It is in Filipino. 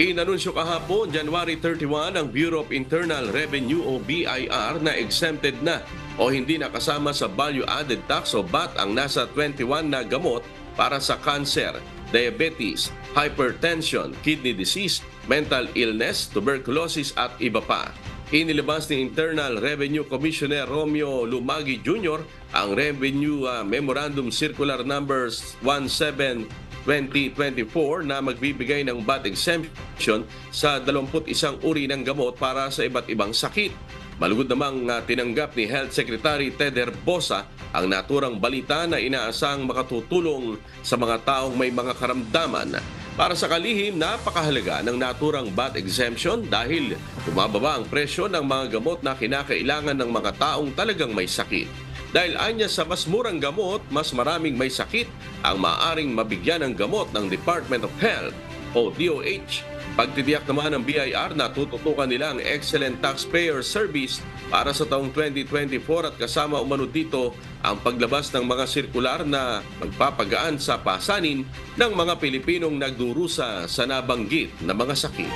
Inanunsyo kahapon, January 31, ang Bureau of Internal Revenue o BIR na exempted na o hindi nakasama sa value-added tax o VAT ang nasa 21 na gamot para sa cancer, diabetes, hypertension, kidney disease, mental illness, tuberculosis at iba pa. Inilabas ni Internal Revenue Commissioner Romeo Lumagi Jr. ang Revenue Memorandum Circular Numbers 17/2024 na magbibigay ng VAT exemption sa 21 uri ng gamot para sa iba't ibang sakit. Malugod namang tinanggap ni Health Secretary Ted Herbosa ang naturang balita na inaasang makatutulong sa mga taong may mga karamdaman. Para sa kalihim, napakahalaga ng naturang VAT exemption dahil bumababa ang presyo ng mga gamot na kinakailangan ng mga taong talagang may sakit. Dahil anya sa mas murang gamot, mas maraming may sakit ang maaaring mabigyan ng gamot ng Department of Health o DOH. Pagtitiyak naman ng BIR na tututukan nila ang excellent taxpayer service para sa taong 2024 at kasama umano dito ang paglabas ng mga sirkular na magpapagaan sa pasanin ng mga Pilipinong nagdurusa sa nabanggit na mga sakit.